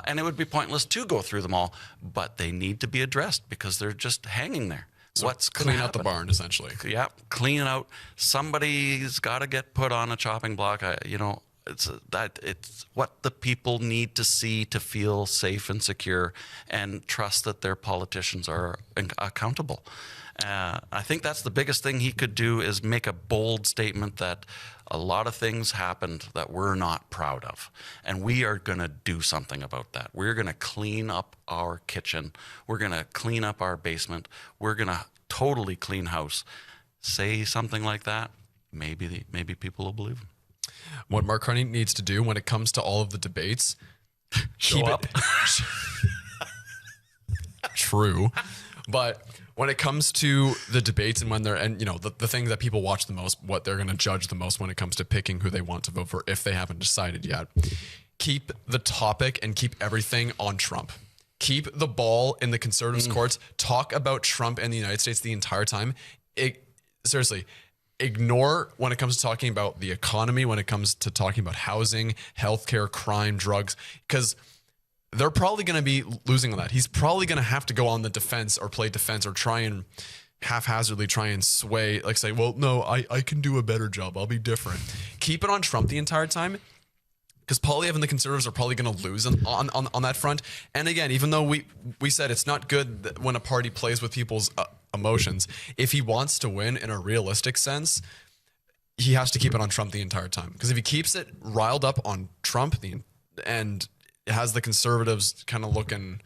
And it would be pointless to go through them all, but they need to be addressed because they're just hanging there. So What's gonna clean out the happen? barn, essentially. Yeah, clean out. Somebody's got to get put on a chopping block. It's what the people need to see to feel safe and secure and trust that their politicians are accountable. I think that's the biggest thing he could do, is make a bold statement that a lot of things happened that we're not proud of, and we are going to do something about that. We're going to clean up our kitchen. We're going to clean up our basement. We're going to totally clean house. Say something like that. Maybe people will believe him. What Mark Carney needs to do when it comes to all of the debates, Show up. True. But when it comes to the debates and when they're, and the thing that people watch the most, what they're going to judge the most when it comes to picking who they want to vote for, if they haven't decided yet, keep the topic and keep everything on Trump. keep the ball in the conservatives' courts, talk about Trump and the United States the entire time. Seriously, ignore when it comes to talking about the economy, when it comes to talking about housing, healthcare, crime, drugs, because they're probably going to be losing on that. He's probably going to have to go on the defense or play defense or try and haphazardly try and sway, like say, well, no, I can do a better job. I'll be different. Keep it on Trump the entire time, because Poilievre and the Conservatives are probably going to lose on that front. And again, even though we said it's not good when a party plays with people's emotions, if he wants to win in a realistic sense, he has to keep it on Trump the entire time. Because if he keeps it riled up on Trump and has the Conservatives kind of looking,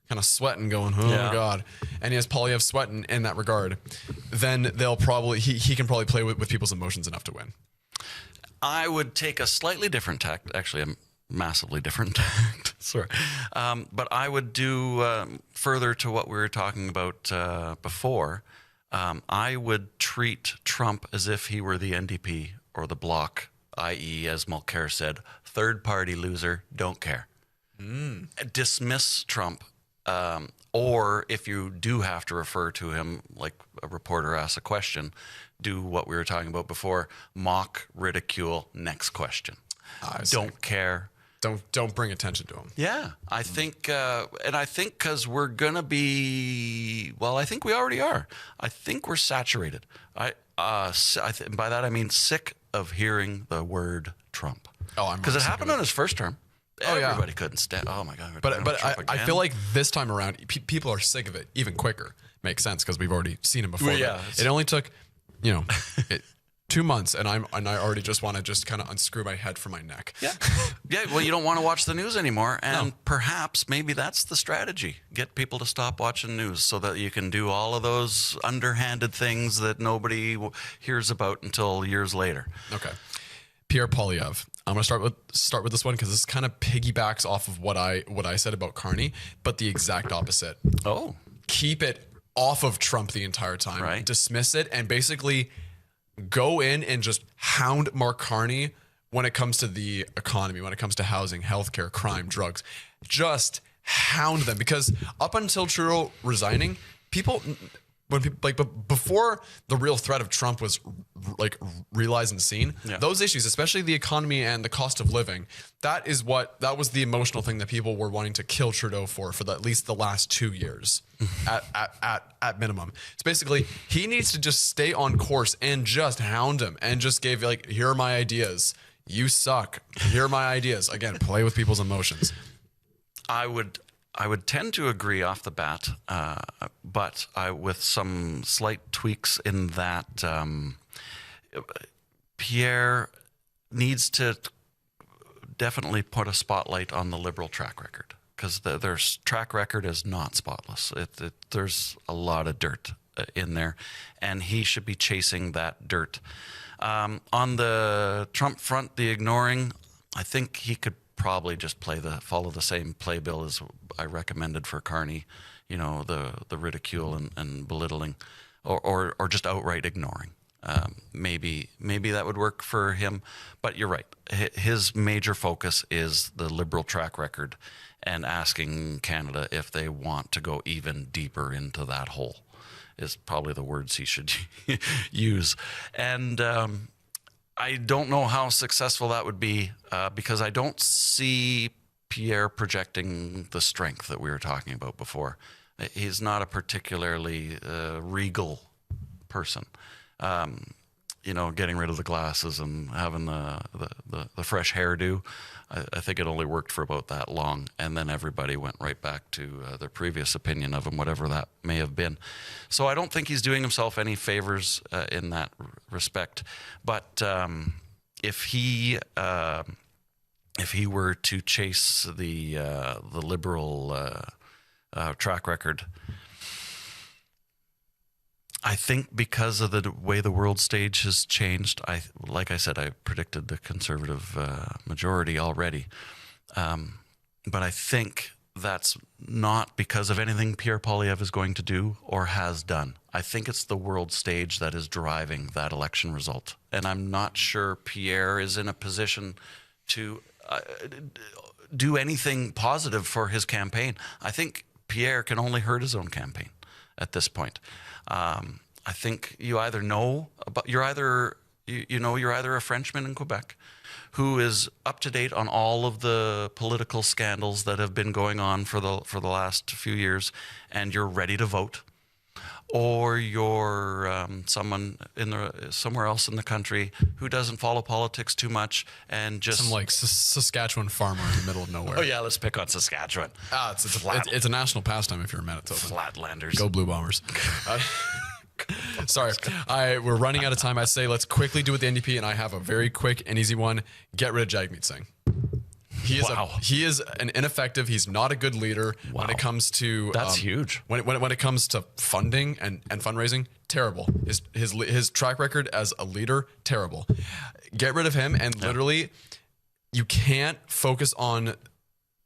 kind of sweating, going, oh my God, and he has Poilievre sweating in that regard, then they'll probably he can probably play with people's emotions enough to win. I would take a slightly different tact, actually a massively different tact, sorry. But I would do further to what we were talking about before. I would treat Trump as if he were the NDP or the Bloc, i.e., as Mulcair said, third party loser, don't care. Dismiss Trump. Or if you do have to refer to him, like a reporter asks a question, do what we were talking about before, mock, ridicule, next question. Don't care. Don't bring attention to him. Yeah, I think, and I think because we're going to be, well, I think we already are. I think we're saturated. By that I mean sick of hearing the word Trump. Oh, I'm because it happened on his first term. Oh, yeah. Everybody couldn't stand. Oh my God! But I feel like this time around, people are sick of it even quicker. Makes sense because we've already seen him before. Well, yeah, it only took, 2 months, and I already just want to just kind of unscrew my head from my neck. Yeah, yeah. Well, you don't want to watch the news anymore, and perhaps maybe that's the strategy: get people to stop watching news so that you can do all of those underhanded things that nobody hears about until years later. Okay, Pierre Poilievre. I'm gonna start with this one because this kind of piggybacks off of what I said about Carney, but the exact opposite. Oh, keep it off of Trump the entire time. Right. Dismiss it and basically go in and just hound Mark Carney when it comes to the economy, when it comes to housing, healthcare, crime, drugs. Just hound them, because up until Trudeau resigning, before the real threat of Trump was realized and seen, those issues, especially the economy and the cost of living, that was the emotional thing that people were wanting to kill Trudeau for at least the last 2 years at minimum. It's basically, he needs to just stay on course and just hound him and just give here are my ideas. You suck. Here are my ideas. Again, play with people's emotions. I would tend to agree off the bat, but with some slight tweaks in that Pierre needs to definitely put a spotlight on the Liberal track record, because their track record is not spotless. There's a lot of dirt in there, and he should be chasing that dirt. On the Trump front, the ignoring, I think he could probably just follow the same playbill as I recommended for Carney, the ridicule and belittling, or just outright ignoring. Maybe that would work for him, but you're right. His major focus is the Liberal track record and asking Canada if they want to go even deeper into that hole is probably the words he should use. And I don't know how successful that would be, because I don't see Pierre projecting the strength that we were talking about before. He's not a particularly regal person. Getting rid of the glasses and having the fresh hairdo, I think it only worked for about that long, and then everybody went right back to their previous opinion of him, whatever that may have been. So I don't think he's doing himself any favors in that respect. But if he were to chase the Liberal track record, I think because of the way the world stage has changed, like I said, I predicted the Conservative majority already. But I think that's not because of anything Pierre Poilievre is going to do or has done. I think it's the world stage that is driving that election result. And I'm not sure Pierre is in a position to do anything positive for his campaign. I think Pierre can only hurt his own campaign at this point. I think you either know about, you're either a Frenchman in Quebec who is up to date on all of the political scandals that have been going on for the last few years, and you're ready to vote, or you're someone somewhere else in the country who doesn't follow politics too much and just Some like Saskatchewan farmer in the middle of nowhere. oh yeah, let's pick on Saskatchewan. It's a national pastime if you're a Manitoban. Flatlanders. Go Blue Bombers. Sorry, we're running out of time. I say let's quickly do with the NDP, and I have a very quick and easy one. Get rid of Jagmeet Singh. He is an ineffective. He's not a good leader when it comes to. That's huge. When it comes to funding and fundraising, terrible. His track record as a leader, terrible. Get rid of him, and literally, you can't focus on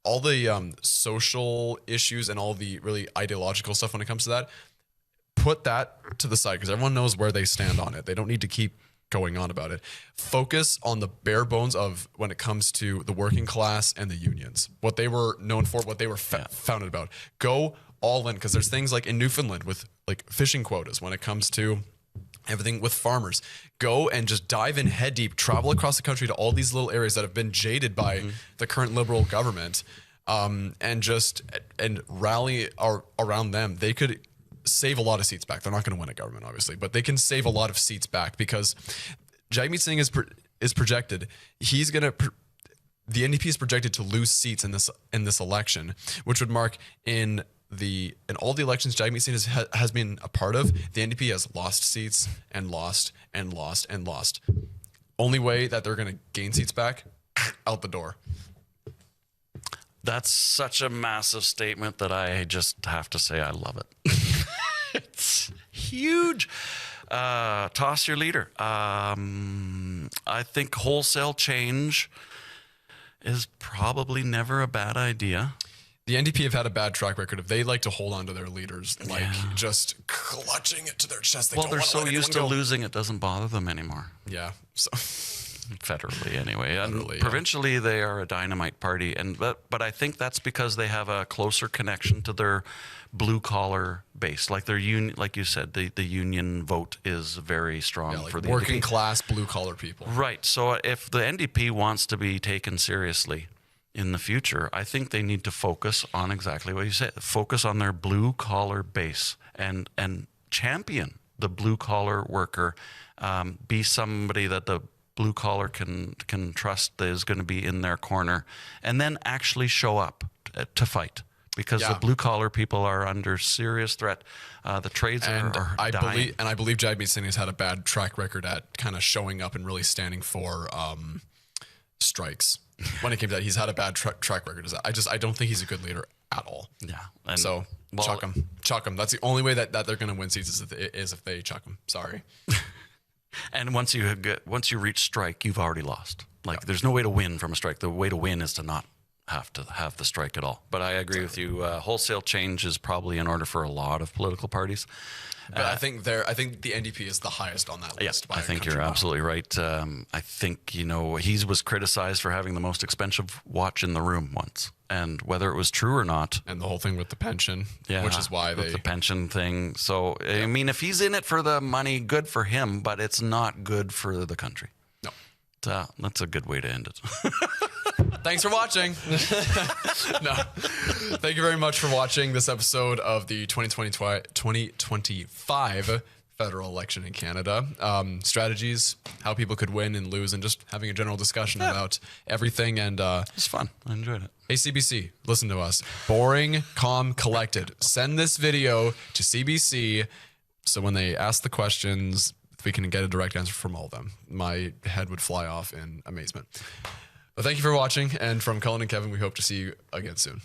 all the social issues and all the really ideological stuff when it comes to that. Put that to the side because everyone knows where they stand on it. They don't need to keep going on about it. Focus on the bare bones of when it comes to the working class and the unions, what they were known for, what they were founded about. Go all in because there's things like in Newfoundland with like fishing quotas when it comes to everything with farmers. Go and just dive in head deep, travel across the country to all these little areas that have been jaded by the current Liberal government and rally around them. They could save a lot of seats back. They're not going to win a government, obviously, but they can save a lot of seats back because Jagmeet Singh is projected. He's going to. The NDP is projected to lose seats in this election, which would mark in all the elections Jagmeet Singh has been a part of. The NDP has lost seats and lost and lost and lost. Only way that they're going to gain seats back, out the door. That's such a massive statement that I just have to say I love it. It's huge. Toss your leader. I think wholesale change is probably never a bad idea. The NDP have had a bad track record of they like to hold on to their leaders, like just clutching it to their chest. They're so used to losing it doesn't bother them anymore. Yeah. So federally anyway. Federally, provincially they are a dynamite party, but I think that's because they have a closer connection to their blue collar base. Like their union, like you said, the union vote is very strong for the working NDP. class blue collar people. Right. So if the NDP wants to be taken seriously in the future, I think they need to focus on exactly what you said. Focus on their blue collar base and champion the blue collar worker. Be somebody that the blue collar can trust that is going to be in their corner, and then actually show up to fight because the blue collar people are under serious threat. The trades are dying. I believe Jagmeet Singh has had a bad track record at kind of showing up and really standing for strikes. When it came to that, he's had a bad track record. I don't think he's a good leader at all. Yeah. So chuck him. That's the only way that they're going to win seats is if they chuck him. Sorry. And once you reach strike, you've already lost. There's no way to win from a strike. The way to win is to not have to have the strike at all. But I agree with you. Wholesale change is probably in order for a lot of political parties. But I think the NDP is the highest on that list. I think you're absolutely right. I think he was criticized for having the most expensive watch in the room once, and whether it was true or not, and the whole thing with the pension, which is why the pension thing. So I mean, if he's in it for the money, good for him, but it's not good for the country. No, that's a good way to end it. Thanks for watching. No, thank you very much for watching this episode of the 2025 federal election in Canada. Strategies, how people could win and lose, and just having a general discussion about everything. And it's fun. I enjoyed it. Hey, CBC, listen to us. Boring, calm, collected. Send this video to CBC so when they ask the questions, we can get a direct answer from all of them. My head would fly off in amazement. But thank you for watching, and from Cullen and Kevin, we hope to see you again soon.